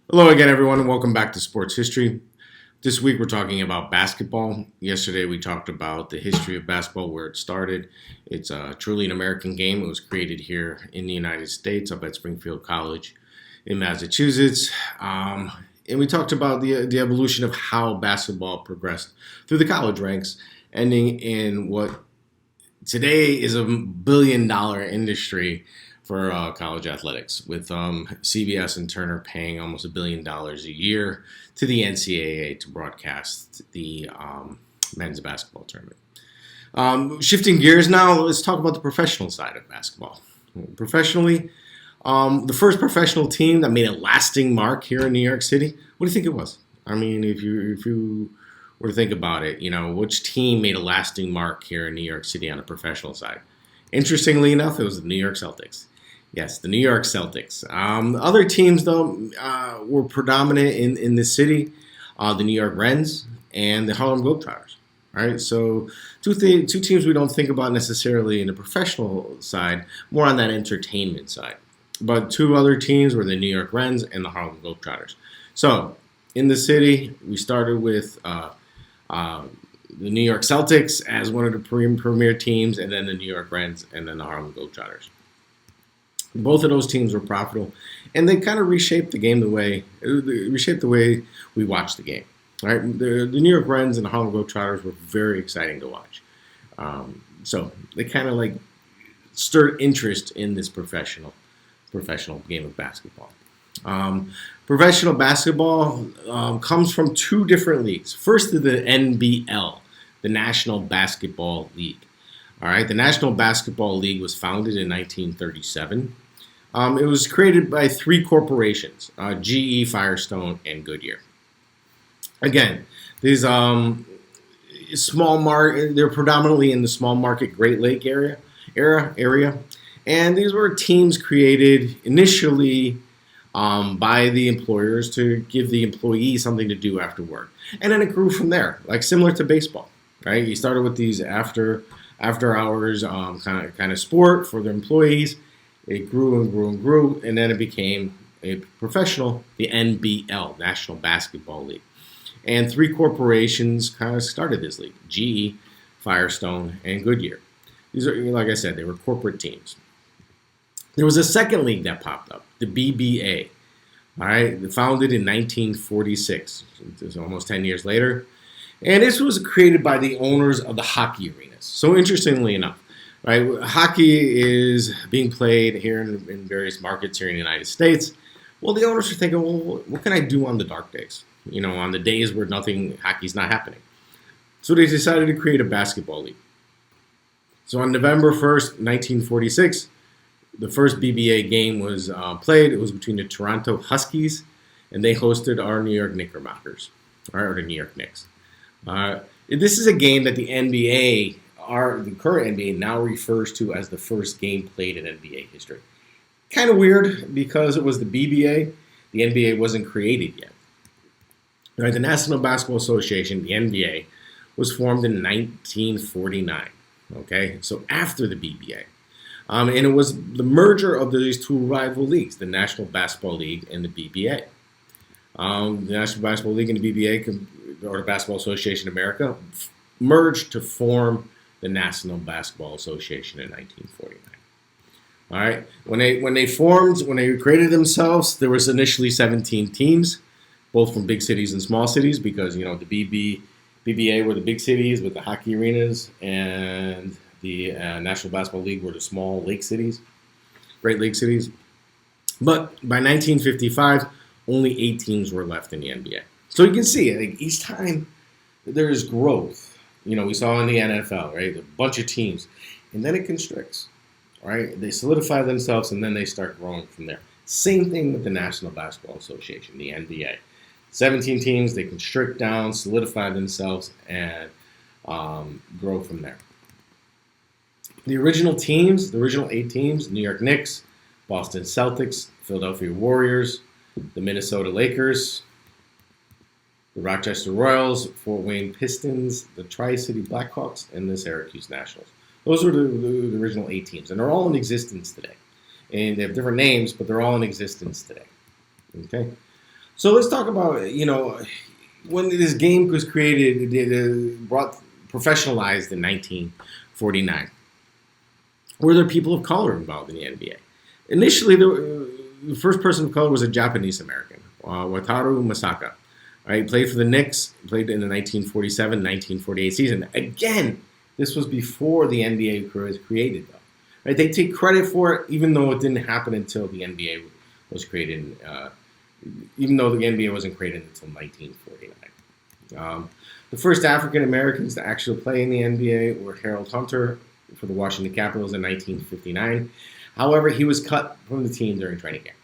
Hello again, everyone, and welcome back to Sports History. This week we're talking about basketball. Yesterday we talked about the history of basketball, where it started. It's truly an American game. It was created here in the United States, up at Springfield College in Massachusetts. And we talked about the evolution of how basketball progressed through the college ranks, ending in what today is $1 billion industry for college athletics, with CBS and Turner paying almost $1 billion a year to the NCAA to broadcast the men's basketball tournament. Shifting gears now, let's talk about the professional side of basketball. Professionally, the first professional team that made a lasting mark here in New York City, what do you think it was? I mean, if you were to think about it, which team made a lasting mark here in New York City on the professional side? Interestingly enough, it was the New York Celtics. Yes, the New York Celtics. Other teams, though, were predominant in the city, the New York Rens and the Harlem Globetrotters. All right, so two teams we don't think about necessarily in the professional side, more on that entertainment side. But two other teams were the New York Rens and the Harlem Globetrotters. So in the city, we started with the New York Celtics as one of the premier teams, and then the New York Rens, and then the Harlem Globetrotters. Both of those teams were profitable, and they kind of reshaped the game the way we watch the game. Right, the New York Rens and the Harlem Globetrotters were very exciting to watch. So they kind of like stirred interest in this professional game of basketball. Professional basketball comes from two different leagues. First is the NBL, the National Basketball League. All right, the National Basketball League was founded in 1937. It was created by three corporations, GE, Firestone, and Goodyear. Again, these they're predominantly in the small market Great Lake area, and these were teams created initially by the employers to give the employees something to do after work, and then it grew from there, like similar to baseball. Right, you started with these after hours kind of sport for the employees. It grew and grew and grew, and then it became a professional, the NBL, National Basketball League. And three corporations kind of started this league: GE, Firestone, and Goodyear. These are, like I said, they were corporate teams. There was a second league that popped up, the BBA. All right, founded in 1946. It's almost 10 years later. And this was created by the owners of the hockey arenas. So interestingly enough, right, hockey is being played here in various markets here in the United States. Well, the owners are thinking, well, what can I do on the dark days? On the days where hockey's not happening. So they decided to create a basketball league. So on November 1st, 1946, the first BBA game was played. It was between the Toronto Huskies, and they hosted our New York Knickerbockers, or the New York Knicks. This is a game that the NBA, the current NBA, now refers to as the first game played in NBA history. Kind of weird because it was the BBA. The NBA wasn't created yet. Right, the National Basketball Association, the NBA, was formed in 1949. Okay, so after the BBA. And it was the merger of these two rival leagues, the National Basketball League and the BBA. The National Basketball League and the BBA, or the Basketball Association of America, merged to form the National Basketball Association in 1949. All right, when they created themselves, there was initially 17 teams, both from big cities and small cities, because the BBA were the big cities with the hockey arenas, and the National Basketball League were the small lake cities, Great Lake cities. But by 1955, only 8 teams were left in the NBA. So you can see, like, each time there's growth. We saw in the NFL, right, a bunch of teams, and then it constricts. Right, they solidify themselves, and then they start growing from there. Same thing with the National Basketball Association, the NBA. 17 teams, they constrict down, solidify themselves, and grow from there. The original 8 teams, New York Knicks, Boston Celtics, Philadelphia Warriors, the Minnesota Lakers, the Rochester Royals, Fort Wayne Pistons, the Tri-City Blackhawks, and the Syracuse Nationals. Those were the original 8 teams, and they're all in existence today. And they have different names, but they're all in existence today. Okay. So let's talk about, when this game was created, it brought professionalized in 1949. Were there people of color involved in the NBA? Initially, the first person of color was a Japanese American, Wataru Masaka. Right, played for the Knicks, played in the 1947-1948 season. Again, this was before the NBA was created, though. Right, they take credit for it, even though it didn't happen until the NBA was created. Even though the NBA wasn't created until 1949. The first African Americans to actually play in the NBA were Harold Hunter for the Washington Capitals in 1959. However, he was cut from the team during training camp.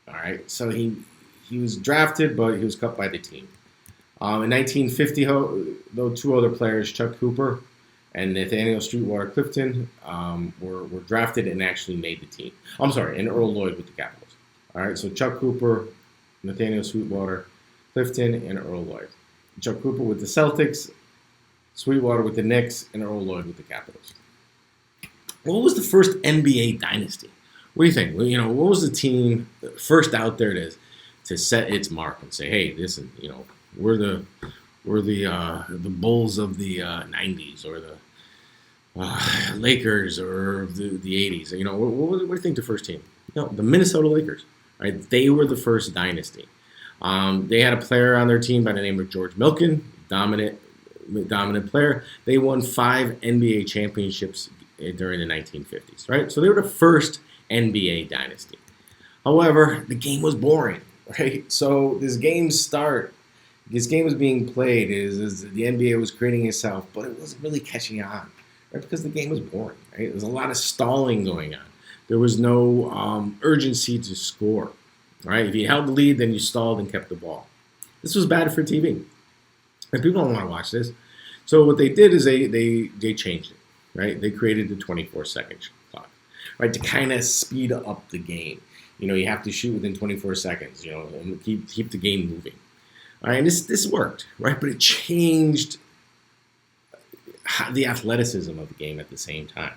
All right, so he was drafted, but he was cut by the team. In 1950, though, two other players, Chuck Cooper and Nathaniel Sweetwater Clifton, were drafted and actually made the team. I'm sorry, and Earl Lloyd with the Capitals. All right, so Chuck Cooper, Nathaniel Sweetwater Clifton, and Earl Lloyd. Chuck Cooper with the Celtics, Sweetwater with the Knicks, and Earl Lloyd with the Capitals. What was the first NBA dynasty? What do you think? What was the team first out there to set its mark and say, hey, listen, we're the Bulls of the 90s or the Lakers or the 80s. What do you think the first team? The Minnesota Lakers. Right? They were the first dynasty. They had a player on their team by the name of George Milken, dominant player. They won 5 NBA championships during the 1950s. Right, so they were the first NBA dynasty. However, the game was boring. Right, so this game was being played. Is the NBA was creating itself, but it wasn't really catching on. Right, because the game was boring. Right, there was a lot of stalling going on. There was no urgency to score. Right? If you held the lead, then you stalled and kept the ball. This was bad for TV. And people don't want to watch this. So what they did is they changed it. Right? They created the 24-second clock. Right? To kind of speed up the game. You have to shoot within 24 seconds. And keep the game moving. All right? And this worked. Right? But it changed the athleticism of the game at the same time.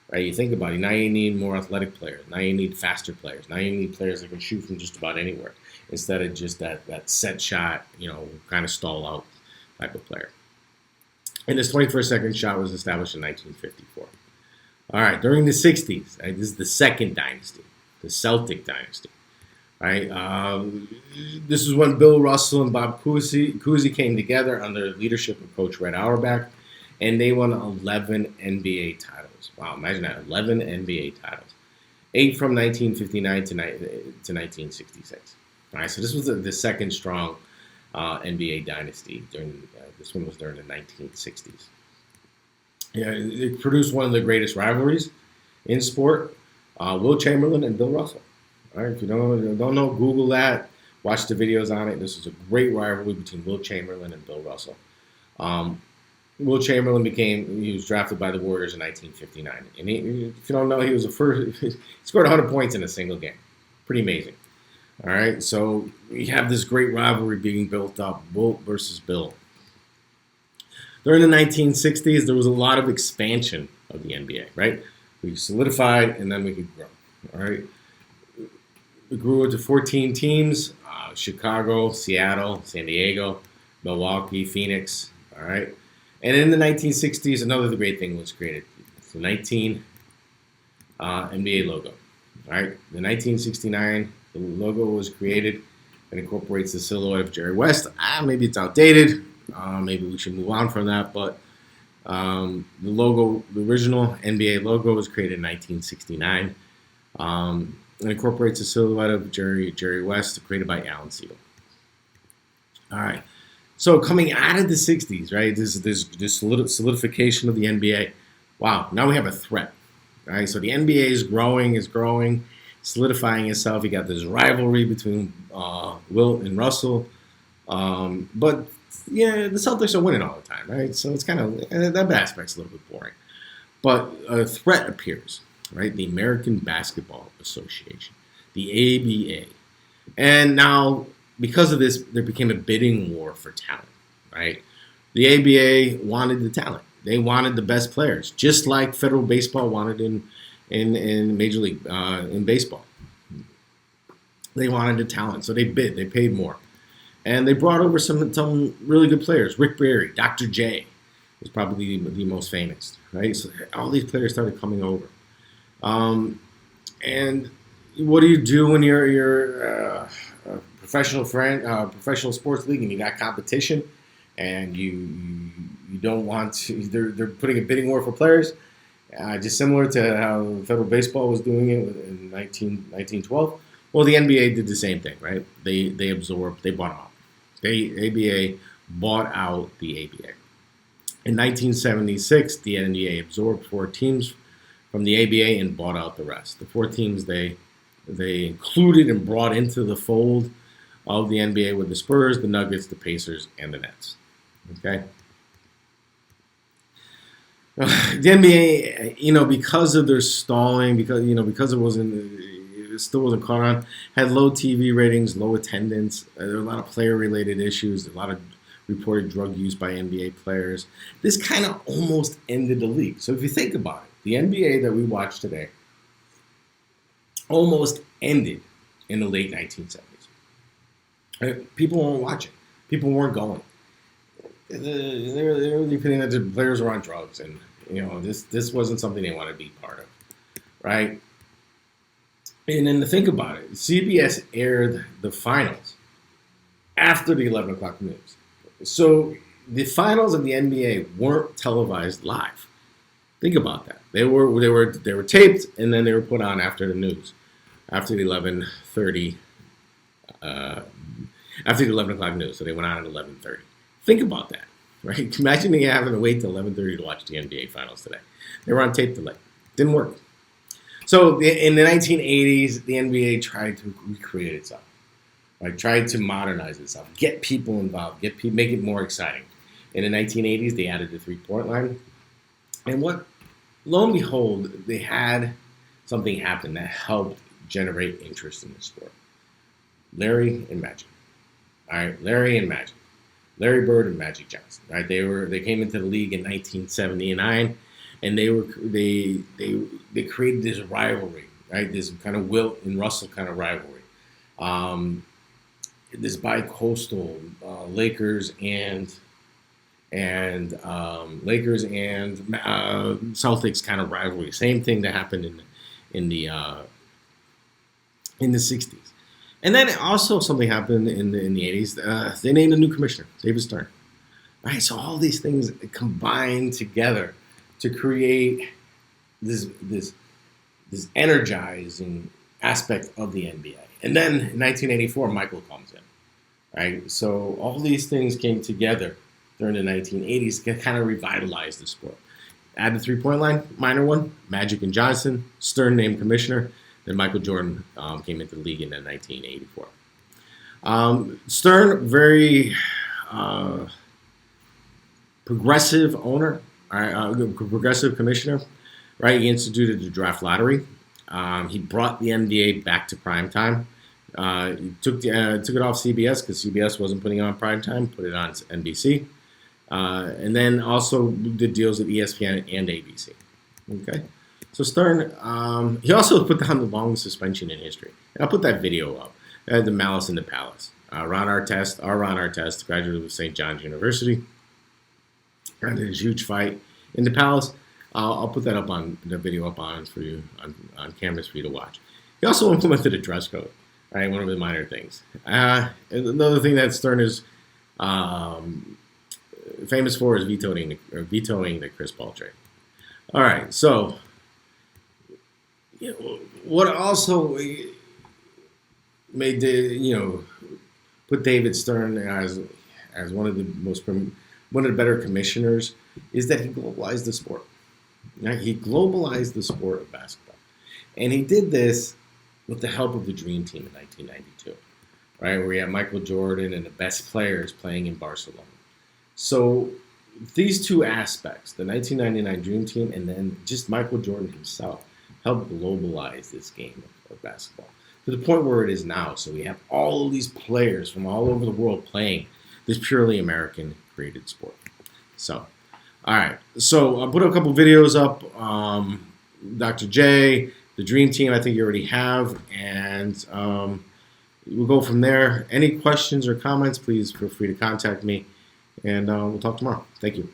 Right, you think about it. Now you need more athletic players. Now you need faster players. Now you need players that can shoot from just about anywhere instead of just that set shot, kind of stall out type of player. And this 21st-second shot was established in 1954. All right, during the 60s, right, this is the second dynasty, the Celtic dynasty. Right, this is when Bill Russell and Bob Cousy came together under the leadership of Coach Red Auerbach, and they won 11 NBA titles. Wow, imagine that, 11 NBA titles. 8 from 1959 to 1966. All right, so this was the second strong NBA dynasty. This one was during the 1960s. Yeah, it produced one of the greatest rivalries in sport, Will Chamberlain and Bill Russell. All right, if you don't know, Google that. Watch the videos on it. This is a great rivalry between Will Chamberlain and Bill Russell. Will Chamberlain he was drafted by the Warriors in 1959. And if you don't know, he was he scored 100 points in a single game. Pretty amazing. All right, so we have this great rivalry being built up, Will versus Bill. During the 1960s, there was a lot of expansion of the NBA, right? We solidified, and then we could grow, all right? We grew into 14 teams, Chicago, Seattle, San Diego, Milwaukee, Phoenix, all right? And in the 1960s, another great thing was created. It's the 19 NBA logo. All right, the 1969 the logo was created and incorporates the silhouette of Jerry West. Maybe it's outdated. Maybe we should move on from that. But the original NBA logo was created in 1969. It incorporates the silhouette of Jerry West, created by Alan Siegel. All right. So coming out of the 60s, right, this solidification of the NBA, wow, now we have a threat, right? So the NBA is growing, solidifying itself. You got this rivalry between Will and Russell. But, yeah, the Celtics are winning all the time, right? So it's kind of, that aspect's a little bit boring. But a threat appears, right? The American Basketball Association, the ABA. And now, because of this, there became a bidding war for talent, right? The ABA wanted the talent. They wanted the best players, just like federal baseball wanted in Major League in baseball. They wanted the talent, so they bid. They paid more. And they brought over some really good players. Rick Barry, Dr. J was probably the most famous, right? So all these players started coming over. And what do you do when you're a professional sports league and you got competition and you don't want to? They're putting a bidding war for players, just similar to how federal baseball was doing it in 1912. Well, the NBA did the same thing, right? They bought out. The ABA bought out the ABA. In 1976, the NBA absorbed 4 teams from the ABA and bought out the rest. The 4 teams they included and brought into the fold of the NBA were the Spurs, the Nuggets, the Pacers, and the Nets. Okay. The NBA, because of their stalling, because it still wasn't caught on, had low TV ratings, low attendance. There were a lot of player-related issues, a lot of reported drug use by NBA players. This kind of almost ended the league. So if you think about it, the NBA that we watch today almost ended in the late 1970s. People weren't watching. People weren't going. They were depending that the players were on drugs, and this wasn't something they wanted to be part of, right? And then to think about it, CBS aired the finals after the 11 o'clock news. So the finals of the NBA weren't televised live. Think about that. They were taped and then they were put on after the news, after the 11:30, after the 11 o'clock news. So they went on at 11:30. Think about that, right? Imagine you having to wait till 11:30 to watch the NBA finals today. They were on tape delay. Didn't work. So in the 1980s, the NBA tried to recreate itself, right? Tried to modernize itself, get people involved, make it more exciting. In the 1980s, they added the 3-point line. And lo and behold, they had something happen that helped generate interest in the sport. Larry and Magic. All right, Larry and Magic. Larry Bird and Magic Johnson. Right? They came into the league in 1979, and they created this rivalry, right? This kind of Wilt and Russell kind of rivalry. This bi-coastal Lakers and Celtics kind of rivalry. Same thing that happened in the 60s. And then also something happened in the 80s. They named a new commissioner, David Stern. Right, so all these things combined together to create this energizing aspect of the NBA. And then in 1984, Michael comes in. Right, so all these things came together during the 1980s to kind of revitalize the sport. Add the 3-point line, minor one, Magic and Johnson, Stern named commissioner. Then Michael Jordan came into the league in 1984. Stern, very progressive owner, progressive commissioner, right? He instituted the draft lottery. He brought the NBA back to prime time. He took it off CBS because CBS wasn't putting it on prime time, put it on NBC. And then also did deals with ESPN and ABC. Okay. So Stern, he also put down the longest suspension in history. And I'll put that video up. The Malice in the Palace. Ron Artest, graduate of St. John's University. And a huge fight in the Palace. I'll put that up on the video up on for you on cameras for you to watch. He also implemented a dress code. Right, one of the minor things. Another thing that Stern is famous for is vetoing the Chris Paul trade. All right, so what also made put David Stern as one of the better commissioners is that he globalized the sport. Right? He globalized the sport of basketball, and he did this with the help of the Dream Team in 1992, right? Where we had Michael Jordan and the best players playing in Barcelona. So these two aspects, the 1999 Dream Team and then just Michael Jordan himself, helped globalize this game of basketball to the point where it is now. So we have all of these players from all over the world playing this purely American created sport. So, all right. So I'll put a couple videos up. Dr. J, the Dream Team, I think you already have, and we'll go from there. Any questions or comments, please feel free to contact me, and we'll talk tomorrow. Thank you.